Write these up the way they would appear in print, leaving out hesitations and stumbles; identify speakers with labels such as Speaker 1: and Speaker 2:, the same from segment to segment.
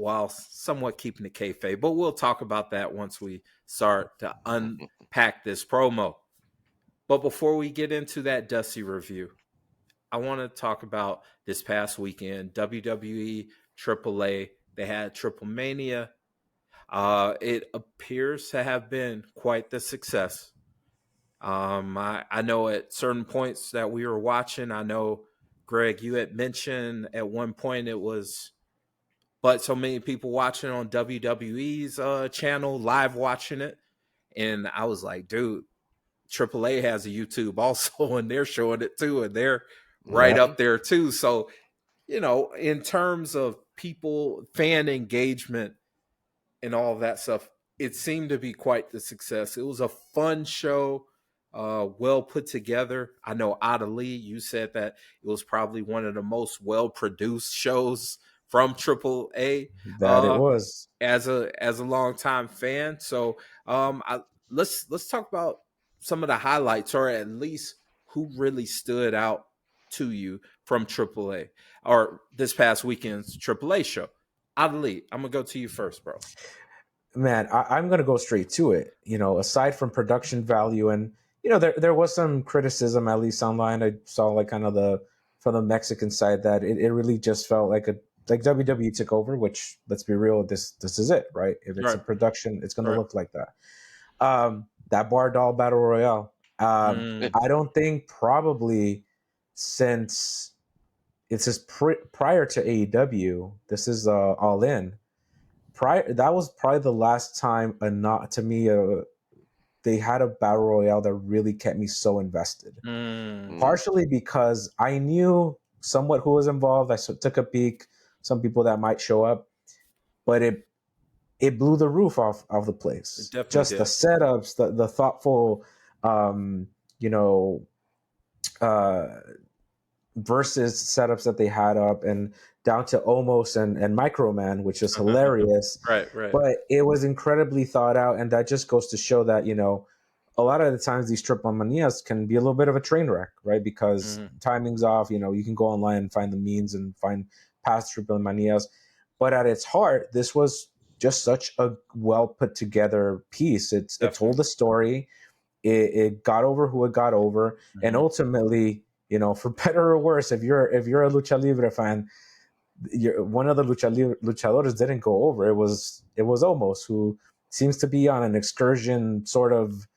Speaker 1: while somewhat keeping the kayfabe. But we'll talk about that once we start to unpack this promo. But before we get into that Dusty review, I want to talk about this past weekend, WWE, AAA. They had Triplemania. It appears to have been quite the success. I know at certain points that we were watching, I know, Greg, you had mentioned at one point it was, but so many people watching on WWE's channel, live watching it. And I was like, dude, AAA has a YouTube also, and they're showing it too, and they're right up there too. So, in terms of people, fan engagement, and all of that stuff, it seemed to be quite the success. It was a fun show, well put together. I know Lee, you said that it was probably one of the most well produced shows from AAA.
Speaker 2: That it was,
Speaker 1: as a longtime fan. So let's talk about some of the highlights, or at least who really stood out to you from AAA or this past weekend's AAA show. Lee, I'm gonna go to you first, bro.
Speaker 2: Man, I'm going to go straight to it. Aside from production value, and there was some criticism, at least online. I saw like kind of from the Mexican side that it really just felt like WWE took over. Which, let's be real, this is it, right? If it's a production, it's going to look like that. That Bar Doll Battle Royale. I don't think probably since it's just prior to AEW, this is All In. That was probably the last time they had a battle royale that really kept me so invested. Partially because I knew somewhat who was involved. I took a peek, some people that might show up, but it blew the roof off of the place. Just did. The setups, the thoughtful, versus setups that they had up, and down to Omos and Microman, which is hilarious.
Speaker 1: Right.
Speaker 2: But it was incredibly thought out, and that just goes to show that, a lot of the times these Triplemanias can be a little bit of a train wreck, right? Because timing's off. You can go online and find the means and find past Triplemanias. But at its heart, this was just such a well put together piece. It told a story. It got over who it got over, and ultimately, for better or worse, if you're a Lucha Libre fan, one of the luchadores didn't go over. It was Omos, who seems to be on an excursion sort of,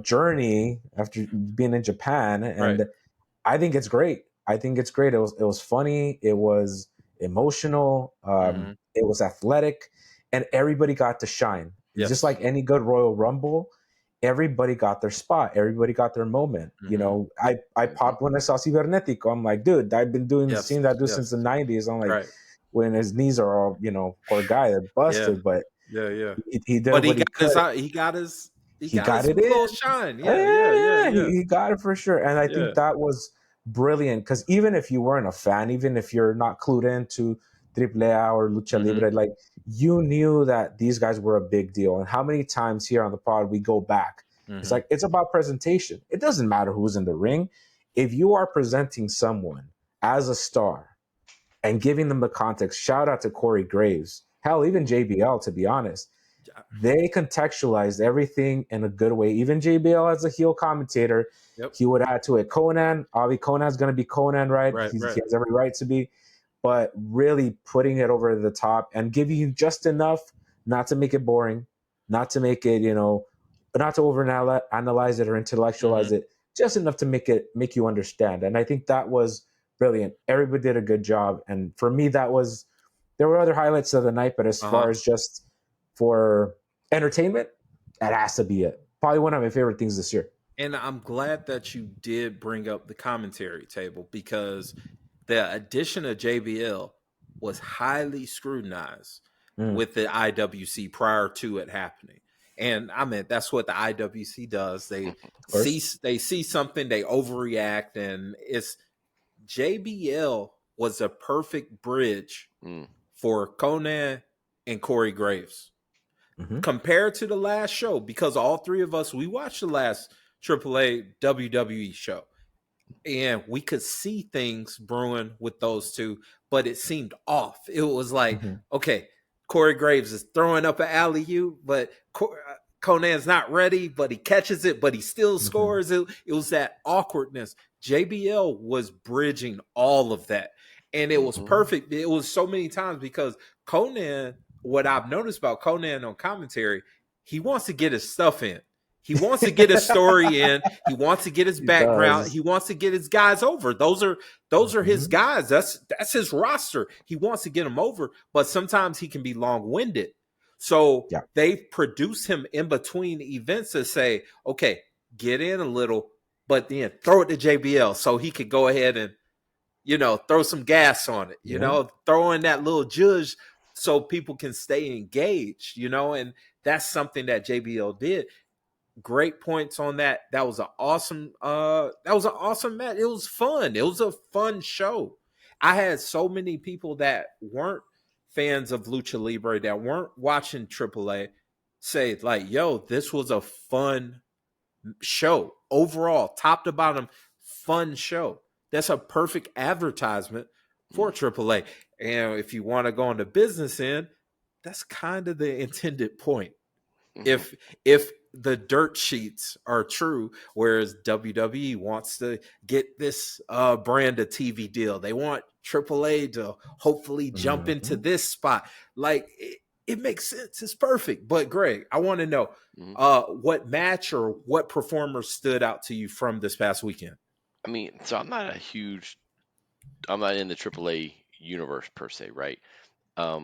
Speaker 2: journey after being in Japan, and I think it's great. It was funny. It was emotional. It was athletic, and everybody got to shine. Yes. Just like any good Royal Rumble, everybody got their spot. Everybody got their moment. I popped when I saw Cibernetico. I'm like, dude, I've been seeing that dude since the 90s. I'm like, when his knees are all, poor guy, they're busted, but he did. But
Speaker 1: he got it in. Shine.
Speaker 2: He got it for sure. And I think that was brilliant, because even if you weren't a fan, even if you're not clued into AAA or Lucha Libre, like, you knew that these guys were a big deal. And how many times here on the pod we go back? It's like, it's about presentation. It doesn't matter who's in the ring. If you are presenting someone as a star and giving them the context, shout out to Corey Graves, hell, even JBL, to be honest. They contextualized everything in a good way. Even JBL as a heel commentator, he would add to it. Conan's going to be Conan, right? He has every right to be. But really putting it over the top and giving you just enough not to make it boring, not to make it, not to overanalyze it or intellectualize it, just enough to make you understand. And I think that was brilliant. Everybody did a good job. And for me, there were other highlights of the night, but as far as just for entertainment, that has to be it. Probably one of my favorite things this year.
Speaker 1: And I'm glad that you did bring up the commentary table, because the addition of JBL was highly scrutinized with the IWC prior to it happening. And I mean, that's what the IWC does. They see something, they overreact, and JBL was a perfect bridge for Conan and Corey Graves compared to the last show, because all three of us, we watched the last AAA WWE show, and we could see things brewing with those two, but it seemed off. It was like, okay, Corey Graves is throwing up an alley-oop, but Conan's not ready, but he catches it, but he still scores. It was that awkwardness. JBL was bridging all of that. And it was perfect. It was so many times because Conan, what I've noticed about Conan on commentary, he wants to get his stuff in. He wants to get his story in. He wants to get his background. He wants to get his guys over. Those are his guys. That's his roster. He wants to get them over, but sometimes he can be long-winded. So they produce him in between events to say, okay, get in a little, but then throw it to JBL so he could go ahead and, throw some gas on it, throw in that little judge so people can stay engaged, and that's something that JBL did. Great points on that. That was an awesome match. It was fun. It was a fun show. I had so many people that weren't fans of Lucha Libre, that weren't watching AAA, say like, yo, this was a fun show. Overall, top to bottom, fun show. That's a perfect advertisement for AAA. And if you want to go on the business end, that's kind of the intended point. If the dirt sheets are true, whereas WWE wants to get this brand a TV deal, they want AAA to hopefully jump into this spot. Like it makes sense. It's perfect. But Greg, I want to know what match or what performer stood out to you from this past weekend?
Speaker 3: I mean, so I'm not in the AAA universe per se, right? I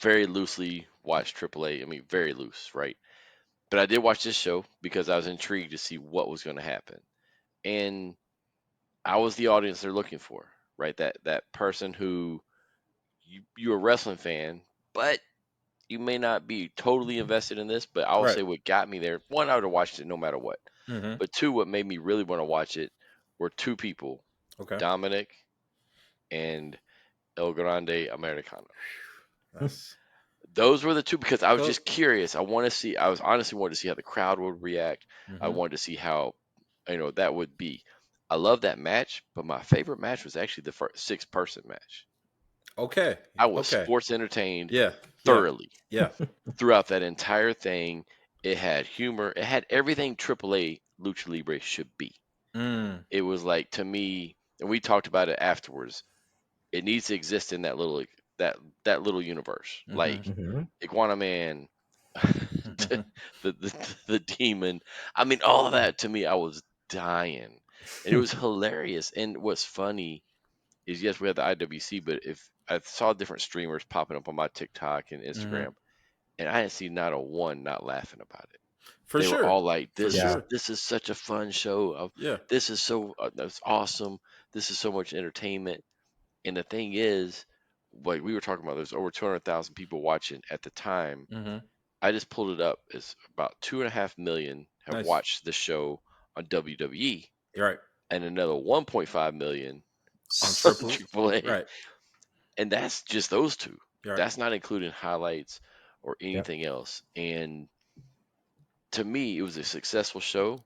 Speaker 3: very loosely watch AAA. I mean, very loose, right? But I did watch this show because I was intrigued to see what was going to happen, and I was the audience they're looking for, right? That person who you're a wrestling fan, but you may not be totally invested in this. But I will say what got me there. One, I would have watched it no matter what. But two, what made me really want to watch it were two people, Dominic and El Grande Americano. Those were the two because I was just curious. I was honestly wanted to see how the crowd would react. I wanted to see how, that would be. I love that match, but my favorite match was actually the first 6-person match.
Speaker 1: Okay.
Speaker 3: I was sports entertained thoroughly.
Speaker 1: Yeah.
Speaker 3: Throughout that entire thing. It had humor. It had everything AAA Lucha Libre should be. It was like, to me, and we talked about it afterwards, it needs to exist in that little universe. Like Iguana Man, the demon. I mean, all of that, to me, I was dying. And it was hilarious. And what's funny is, yes, we had the IWC, but if I saw different streamers popping up on my TikTok and Instagram, and I didn't see not a one not laughing about it.
Speaker 1: They
Speaker 3: were all like, "This is such a fun show. This is so that's awesome. This is so much entertainment." And the thing is, like we were talking about, there's over 200,000 people watching at the time. I just pulled it up. It's about 2.5 million have watched the show on WWE.
Speaker 1: Right.
Speaker 3: And another 1.5 million on AAA.
Speaker 1: Right.
Speaker 3: And that's just those two.
Speaker 1: Right.
Speaker 3: That's not including highlights or anything else. And to me, it was a successful show.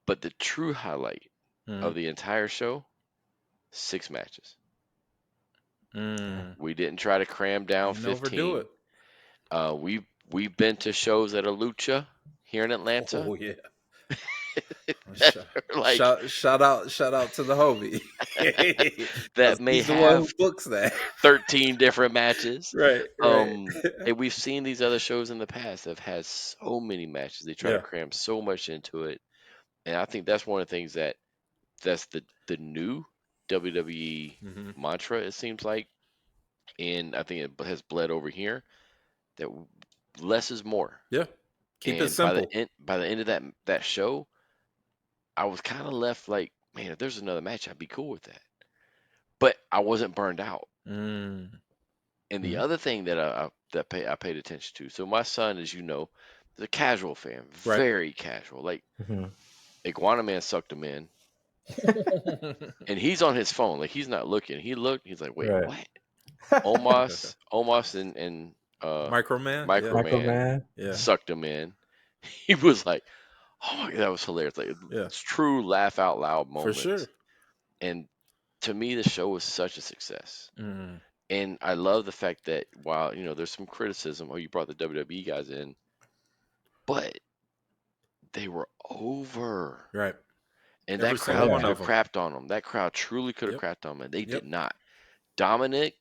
Speaker 3: But the true highlight of the entire show, 6 matches. We didn't try to cram down 15.
Speaker 1: Overdo it.
Speaker 3: We've been to shows at a Lucha here in Atlanta.
Speaker 1: Oh yeah. Shout out to the homie
Speaker 3: that may have
Speaker 1: books that
Speaker 3: 13 different matches.
Speaker 1: Right.
Speaker 3: And we've seen these other shows in the past that have had so many matches. They try to cram so much into it, and I think that's one of the things that's the new WWE mantra. It seems like, and I think it has bled over here that less is more.
Speaker 1: Yeah. Keep it simple.
Speaker 3: By the end of that show, I was kind of left like, man, if there's another match, I'd be cool with that. But I wasn't burned out. And the other thing that I paid attention to, so my son, as you know, is a casual fan, very casual. Like Iguana Man sucked him in, and he's on his phone, like he's not looking. He looked, he's like, wait, what? Omos and Microman sucked him in. He was like, oh my God, that was hilarious. Like it's true laugh out loud moments.
Speaker 1: For sure.
Speaker 3: And to me, the show was such a success And I love the fact that while there's some criticism, you brought the WWE guys in, but they were over.
Speaker 1: Right.
Speaker 3: And
Speaker 1: Every
Speaker 3: that
Speaker 1: single
Speaker 3: crowd
Speaker 1: one
Speaker 3: could
Speaker 1: of
Speaker 3: have
Speaker 1: them.
Speaker 3: crapped on them. That crowd truly could have
Speaker 1: Yep.
Speaker 3: crapped on them, and they did
Speaker 1: Yep.
Speaker 3: not. Dominic,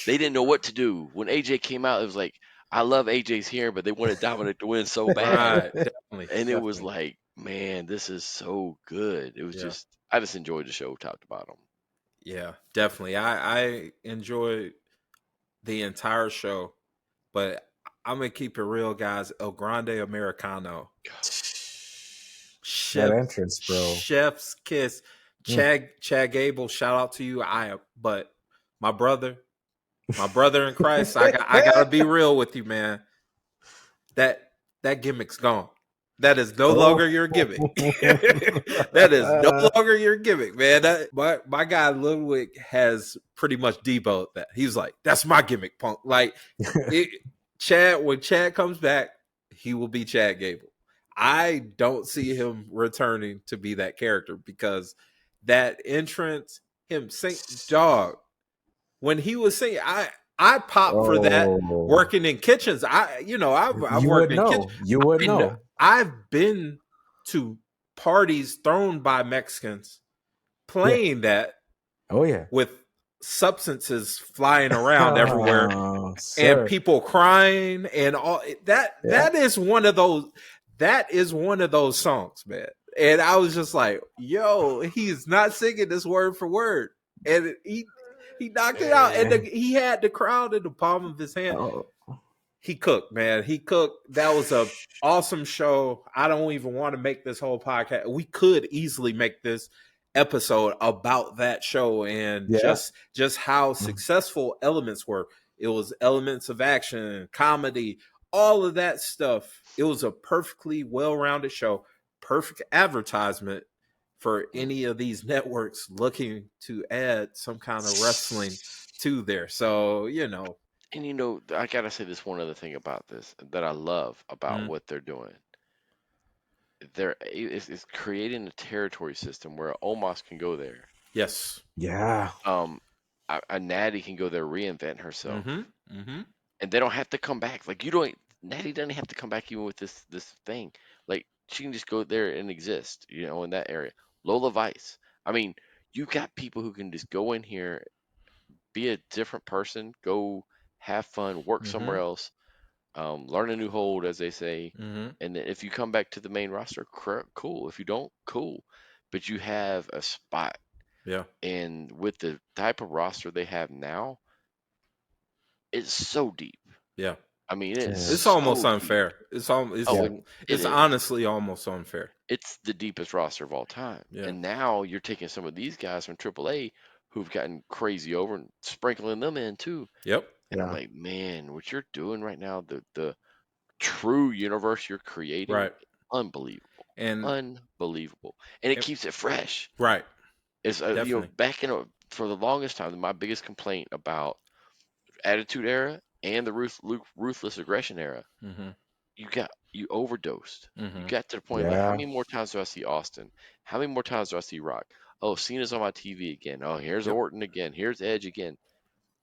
Speaker 3: they didn't know what to do. When AJ came out, it was like, I love AJ's here, but they wanted Dominic to win so bad.
Speaker 1: Right. Definitely.
Speaker 3: And it was
Speaker 1: Definitely.
Speaker 3: like, man, this is so good. It was
Speaker 1: Yeah.
Speaker 3: I just enjoyed the show top to bottom.
Speaker 1: Yeah. Definitely. I enjoyed the entire show, but I'm gonna keep it real, guys. El Grande Americano.
Speaker 2: That
Speaker 1: Chef,
Speaker 2: entrance, bro.
Speaker 1: chef's kiss. Chad Gable, shout out to you. But my brother in Christ, I gotta be real with you, man. That gimmick's gone. That is no longer your gimmick. That is no longer your gimmick, man. My guy Ludwig has pretty much debunked that. He's like, that's my gimmick, punk. Like when Chad comes back, he will be Chad Gable. I don't see him returning to be that character because that entrance, him sing dog. When he was singing, I popped for that working in kitchens. I've
Speaker 2: you
Speaker 1: worked
Speaker 2: would
Speaker 1: in kitchens.
Speaker 2: know. You would know.
Speaker 1: I've been to parties thrown by Mexicans playing that.
Speaker 2: Oh yeah.
Speaker 1: With substances flying around everywhere
Speaker 2: sir.
Speaker 1: and people crying and all that. Yeah. That is one of those songs, man. And I was just like, yo, he's not singing this word for word. And he knocked it out. And he had the crowd in the palm of his hand.
Speaker 2: Oh.
Speaker 1: He cooked, man. He cooked. That was a awesome show. I don't even want to make this whole podcast. We could easily make this episode about that show and just how successful elements were. It was elements of action, comedy, all of that stuff. It was a perfectly well-rounded show, perfect advertisement for any of these networks looking to add some kind of wrestling to there. So,
Speaker 3: And I gotta say this one other thing about this that I love about what they're doing. It's creating a territory system where Omos can go there.
Speaker 1: Yes.
Speaker 2: Yeah.
Speaker 3: A Natty can go there, reinvent herself,
Speaker 1: and
Speaker 3: they don't have to come back. Like Natty doesn't have to come back even with this thing. Like she can just go there and exist, in that area. Lola Vice. I mean, you got people who can just go in here, be a different person, go have fun, work somewhere else, learn a new hold, as they say. And then if you come back to the main roster, cool. If you don't, cool. But you have a spot.
Speaker 1: Yeah.
Speaker 3: And with the type of roster they have now, it's so deep.
Speaker 1: Yeah.
Speaker 3: I mean, it's
Speaker 1: almost
Speaker 3: so
Speaker 1: unfair.
Speaker 3: Deep.
Speaker 1: It's honestly almost unfair.
Speaker 3: It's the deepest roster of all time.
Speaker 1: Yeah.
Speaker 3: And now you're taking some of these guys from AAA who've gotten crazy over and sprinkling them in too.
Speaker 1: Yep.
Speaker 3: And I'm like, man, what you're doing right now, the true universe you're creating,
Speaker 1: right?
Speaker 3: Unbelievable.
Speaker 1: And
Speaker 3: unbelievable. And it keeps it fresh.
Speaker 1: Right.
Speaker 3: It's back for the longest time, my biggest complaint about Attitude Era and the Ruthless Aggression Era, you overdosed. You got to the point like, how many more times do I see Austin? How many more times do I see Rock? Oh, Cena's on my TV again. Oh, here's Orton again. Here's Edge again.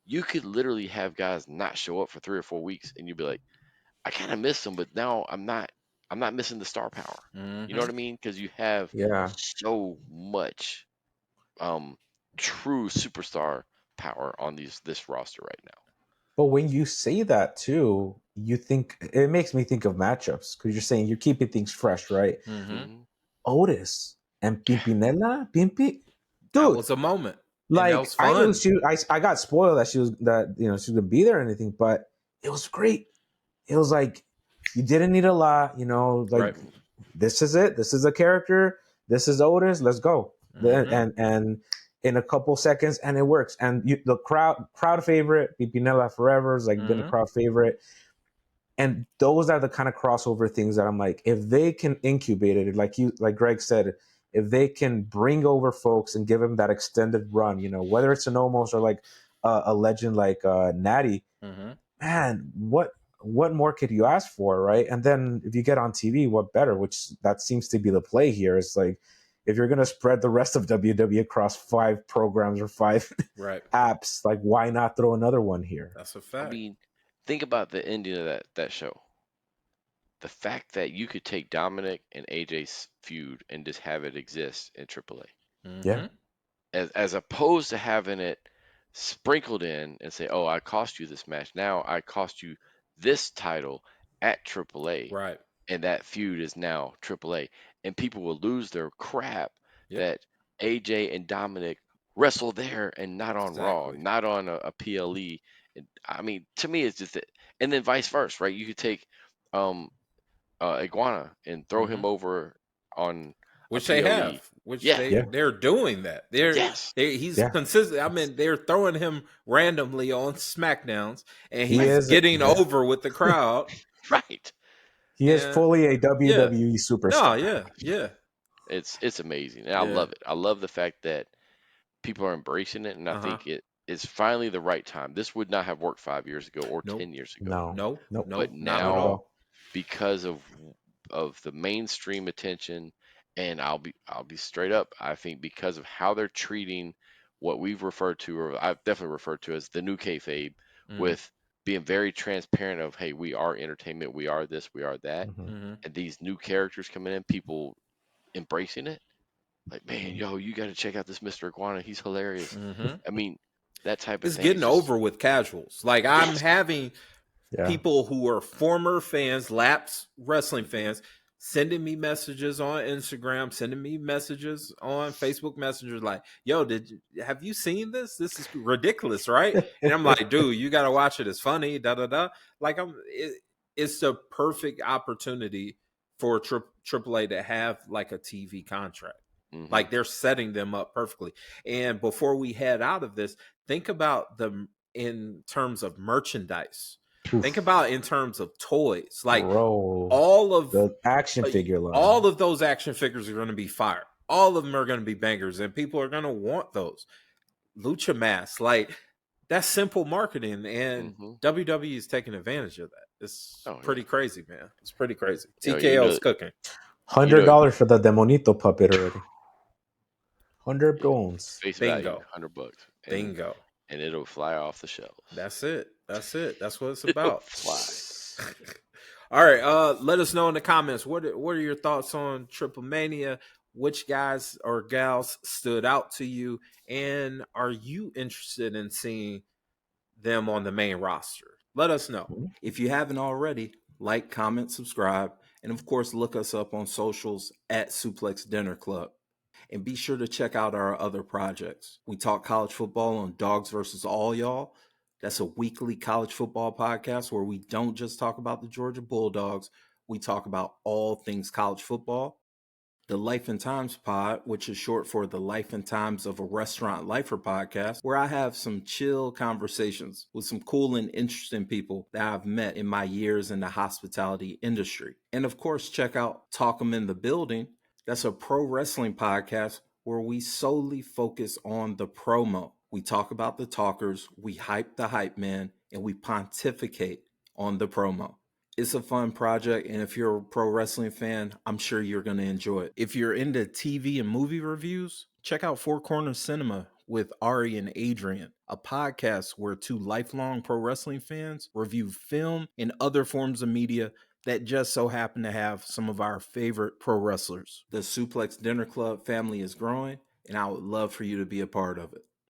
Speaker 3: You could literally have guys not show up for 3 or 4 weeks, and you'd be like, I kind of miss them, but now I'm not missing the star power. You know what I mean? Because you have so much true superstar power on this roster right now.
Speaker 2: But when you say that too, it makes me think of matchups because you're saying you're keeping things fresh, right? Otis and Pimpinella, dude,
Speaker 1: that was a moment.
Speaker 2: Like
Speaker 1: that was fun.
Speaker 2: I got spoiled that she was gonna be there or anything, but it was great. It was like you didn't need a lot, this is it. This is a character. This is Otis. Let's go. And in a couple seconds, and it works. And the crowd favorite, Pimpinella forever has been a crowd favorite. And those are the kind of crossover things that I'm like, if they can incubate it, like Greg said, if they can bring over folks and give them that extended run, whether it's an Omos or like a legend like Natty, man, what more could you ask for, right? And then if you get on TV, what better? Which that seems to be the play here. It's like, if you're gonna spread the rest of WWE across 5 programs or 5
Speaker 1: Right.
Speaker 2: apps, like why not throw another one here?
Speaker 1: That's a
Speaker 3: I
Speaker 1: fact.
Speaker 3: mean, think about the ending of that show. The fact that you could take Dominic and AJ's feud and just have it exist in AAA,
Speaker 2: Yeah,
Speaker 3: as opposed to having it sprinkled in and say, "Oh, I cost you this match. Now I cost you this title at AAA."
Speaker 1: Right.
Speaker 3: And that feud is now AAA, and people will lose their crap
Speaker 1: Yep.
Speaker 3: that AJ and Dominic wrestle there and not on Raw,
Speaker 1: Exactly.
Speaker 3: not on a PLE. And, I mean, to me, it's just that, and then vice versa, right? You could take um Iguana and throw him over on a
Speaker 1: Which they
Speaker 3: PLE.
Speaker 1: have, which
Speaker 3: Yeah,
Speaker 2: yeah,
Speaker 1: they're doing that.
Speaker 3: yes,
Speaker 1: He's
Speaker 2: yeah.
Speaker 1: consistent. I mean, they're throwing him randomly on SmackDowns, and
Speaker 2: He
Speaker 1: he's
Speaker 2: is,
Speaker 1: getting
Speaker 2: yeah,
Speaker 1: over with the crowd.
Speaker 3: right.
Speaker 2: he is
Speaker 1: And
Speaker 2: fully a
Speaker 1: yeah,
Speaker 2: WWE
Speaker 1: no,
Speaker 2: superstar.
Speaker 1: yeah,
Speaker 3: It's amazing, and I
Speaker 1: yeah.
Speaker 3: love it. I love the fact that people are embracing it, and I
Speaker 1: Uh-huh.
Speaker 3: think it is finally the right time. This would not have worked 5 years ago or
Speaker 1: Nope,
Speaker 3: 10 years ago,
Speaker 2: No, nope,
Speaker 3: but
Speaker 1: not at
Speaker 2: not at
Speaker 3: now,
Speaker 2: all.
Speaker 1: all.
Speaker 3: because of the mainstream attention, and I'll be straight up. I think because of how they're treating what we've referred to, or I've definitely referred to as the new kayfabe,
Speaker 1: Mm,
Speaker 3: with being very transparent of, hey, we are entertainment, we are this, we are that,
Speaker 2: Hmm.
Speaker 1: mm-hmm,
Speaker 3: and these new characters coming in, people embracing it. Like, man,
Speaker 2: Hmm.
Speaker 3: yo, you got to check out this Mr. Iguana. He's hilarious.
Speaker 1: mm-hmm.
Speaker 3: I mean, that type of
Speaker 1: It's
Speaker 3: thing is
Speaker 1: getting
Speaker 3: just
Speaker 1: over with casuals. Like I'm
Speaker 3: yes.
Speaker 1: having
Speaker 2: Yeah,
Speaker 1: people who are former fans, lapsed wrestling fans, sending me messages on Instagram, sending me messages on Facebook Messengers, like, "Yo, have you seen this? This is ridiculous, right?" And I'm like, "Dude, you got to watch it. It's funny." Da da da. Like it's the perfect opportunity for AAA to have like a TV contract.
Speaker 3: Hmm.
Speaker 1: Like they're setting them up perfectly. And before we head out of this, think about them in terms of merchandise. Think
Speaker 2: Oof.
Speaker 1: about in terms of toys. Like
Speaker 2: Bro,
Speaker 1: all of
Speaker 2: the action
Speaker 1: uh,
Speaker 2: figure line.
Speaker 1: all of those action figures are going to be fire. All of them are going to be bangers, and people are going to want those. Lucha masks, like that's simple marketing, and
Speaker 3: Hmm.
Speaker 1: WWE is taking advantage of that. It's
Speaker 3: Oh yeah.
Speaker 1: pretty crazy, man. It's pretty crazy.
Speaker 3: Yo,
Speaker 1: TKO's cooking.
Speaker 3: you know,
Speaker 2: $100 for the Demonito puppet already. 100
Speaker 3: yeah,
Speaker 2: bones.
Speaker 3: face value,
Speaker 1: Bingo,
Speaker 3: $100,
Speaker 1: bingo.
Speaker 3: and it'll fly off the shelves.
Speaker 1: That's it. That's it. That's what it's
Speaker 3: It'll
Speaker 1: about.
Speaker 3: fly.
Speaker 1: All right. Let us know in the comments what are your thoughts on Triple Mania? Which guys or gals stood out to you? And are you interested in seeing them on the main roster? Let us know. If you haven't already, like, comment, subscribe, and of course, look us up on socials at Suplex Dinner Club. And be sure to check out our other projects. We talk college football on Dogs versus All Y'all. That's a weekly college football podcast where we don't just talk about the Georgia Bulldogs, we talk about all things college football. The Life and Times Pod, which is short for the Life and Times of a Restaurant Lifer podcast, where I have some chill conversations with some cool and interesting people that I've met in my years in the hospitality industry. And of course, check out Talk 'em in the Building. That's a pro wrestling podcast where we solely focus on the promo. We talk about the talkers, we hype the hype man, and we pontificate on the promo. It's a fun project, and if you're a pro wrestling fan, I'm sure you're going to enjoy it. If you're into TV and movie reviews, check out Four Corners Cinema with Ari and Adrian, a podcast where two lifelong pro wrestling fans review film and other forms of media that just so happen to have some of our favorite pro wrestlers. The Suplex Dinner Club family is growing, and I would love for you to be a part of it.